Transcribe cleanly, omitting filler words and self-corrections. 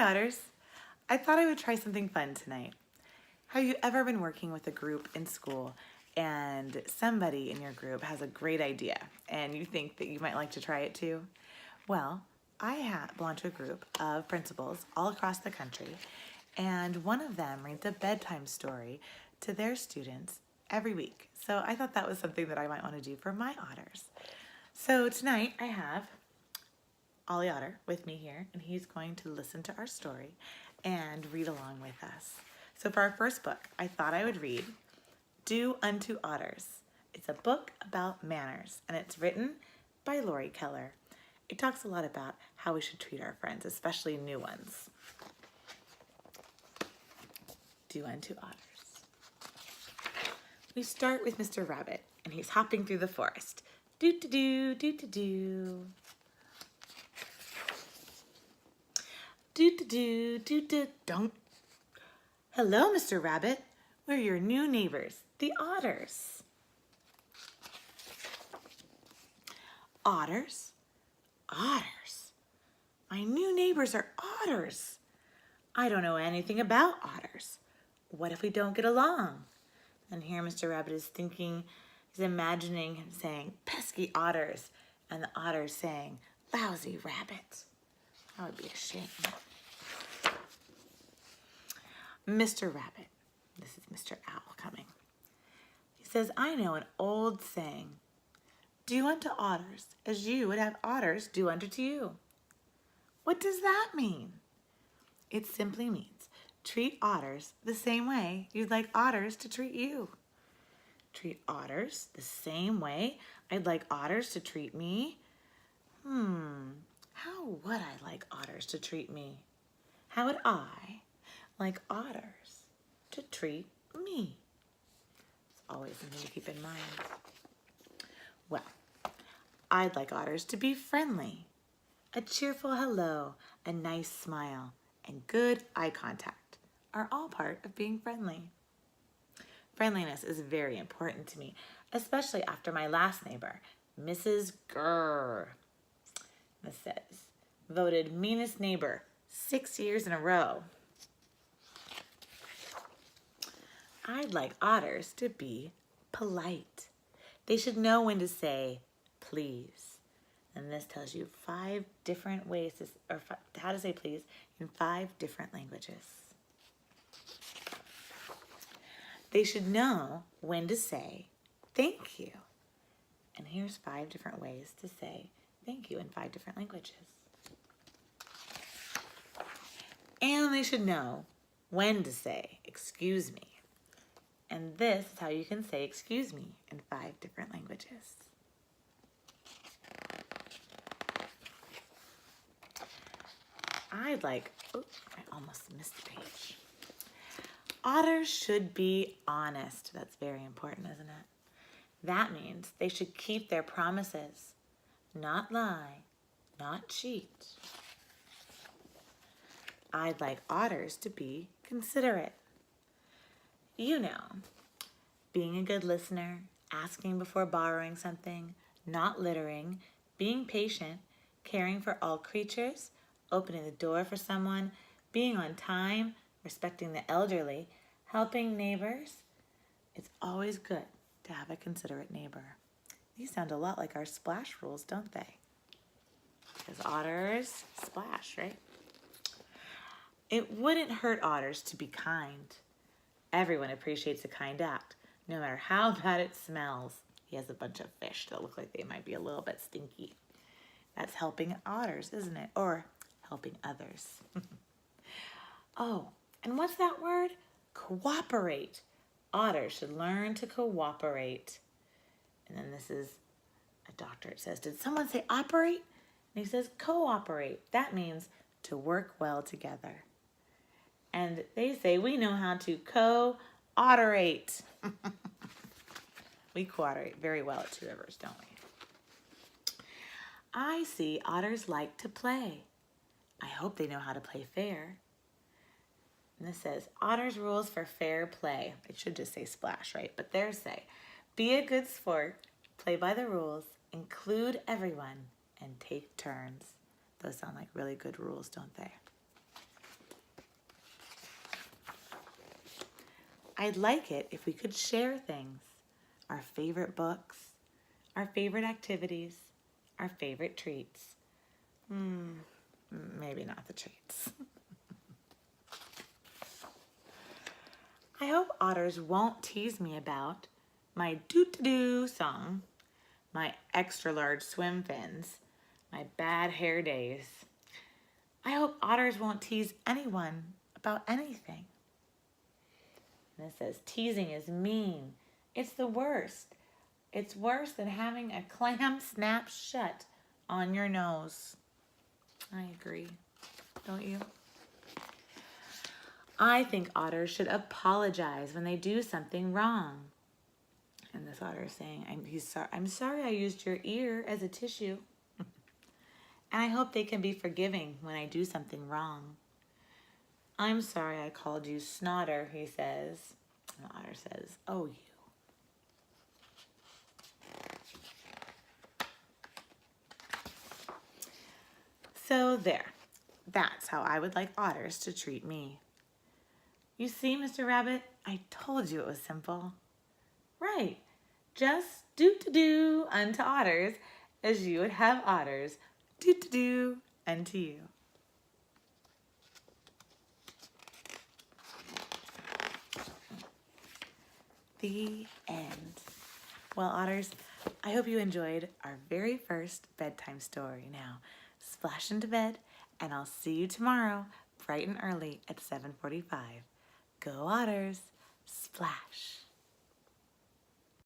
Otters. I thought I would try something fun tonight. Have you ever been working with a group in school and somebody in your group has a great idea and you think that you might like to try it too? Well, I belong to a group of principals all across the country, and one of them reads a bedtime story to their students every week. So I thought that was something that I might want to do for my otters. So tonight I have Ollie Otter with me here, and he's going to listen to our story and read along with us. So for our first book, I thought I would read Do Unto Otters. It's a book about manners, and it's written by Lori Keller. It talks a lot about how we should treat our friends, especially new ones. Do Unto Otters. We start with Mr. Rabbit, and he's hopping through the forest. Do-do-do, do-do-do. Do-do-do, do-do, don't. Hello, Mr. Rabbit. We're your new neighbors, the otters. Otters? Otters. My new neighbors are otters. I don't know anything about otters. What if we don't get along? And here Mr. Rabbit is thinking, he's imagining him saying, pesky otters, and the otters saying, lousy rabbit. That would be a shame. Mr. Rabbit, this is Mr. Owl coming. He says, I know an old saying, do unto otters as you would have otters do unto you. What does that mean? It simply means treat otters the same way you'd like otters to treat you. Treat otters the same way I'd like otters to treat me. How would I like otters to treat me? How would I like otters to treat me? It's always something to keep in mind. Well, I'd like otters to be friendly. A cheerful hello, a nice smile, and good eye contact are all part of being friendly. Friendliness is very important to me, especially after my last neighbor, Mrs. Grrr. This says, voted meanest neighbor 6 years in a row. I'd like otters to be polite. They should know when to say please. And this tells you 5 different ways how to say please in 5 different languages. They should know when to say thank you. And here's 5 different ways to say thank you in 5 different languages. And they should know when to say excuse me. And this is how you can say excuse me in 5 different languages. I almost missed the page. Otters should be honest. That's very important, isn't it? That means they should keep their promises, not lie, not cheat. I'd like otters to be considerate. You know, being a good listener, asking before borrowing something, not littering, being patient, caring for all creatures, opening the door for someone, being on time, respecting the elderly, helping neighbors. It's always good to have a considerate neighbor. These sound a lot like our splash rules, don't they? Because otters splash, right? It wouldn't hurt otters to be kind. Everyone appreciates a kind act, no matter how bad it smells. He has a bunch of fish that look like they might be a little bit stinky. That's helping otters, isn't it? Or helping others. Oh, and what's that word? Cooperate. Otters should learn to cooperate. And then this is a doctor. It says, did someone say operate? And he says cooperate. That means to work well together. And they say we know how to co-otterate. We cooperate very well at Two Rivers, don't we? I see otters like to play. I hope they know how to play fair. And this says, otters rules for fair play. It should just say splash, right? But theirs say, be a good sport, play by the rules, include everyone, and take turns. Those sound like really good rules, don't they? I'd like it if we could share things. Our favorite books, our favorite activities, our favorite treats. Maybe not the treats. I hope otters won't tease me about my doo-doo-doo song, my extra large swim fins, my bad hair days. I hope otters won't tease anyone about anything. And it says, teasing is mean. It's the worst. It's worse than having a clam snap shut on your nose. I agree. Don't you? I think otters should apologize when they do something wrong. And this otter is saying, I'm sorry I used your ear as a tissue. And I hope they can be forgiving when I do something wrong. I'm sorry I called you Snotter, he says. And the otter says, oh, you. So there. That's how I would like otters to treat me. You see, Mr. Rabbit, I told you it was simple. Right. Just do-to-do unto otters as you would have otters do-to-do unto you. The end. Well, otters, I hope you enjoyed our very first bedtime story. Now, splash into bed, and I'll see you tomorrow, bright and early at 7:45. Go otters, splash.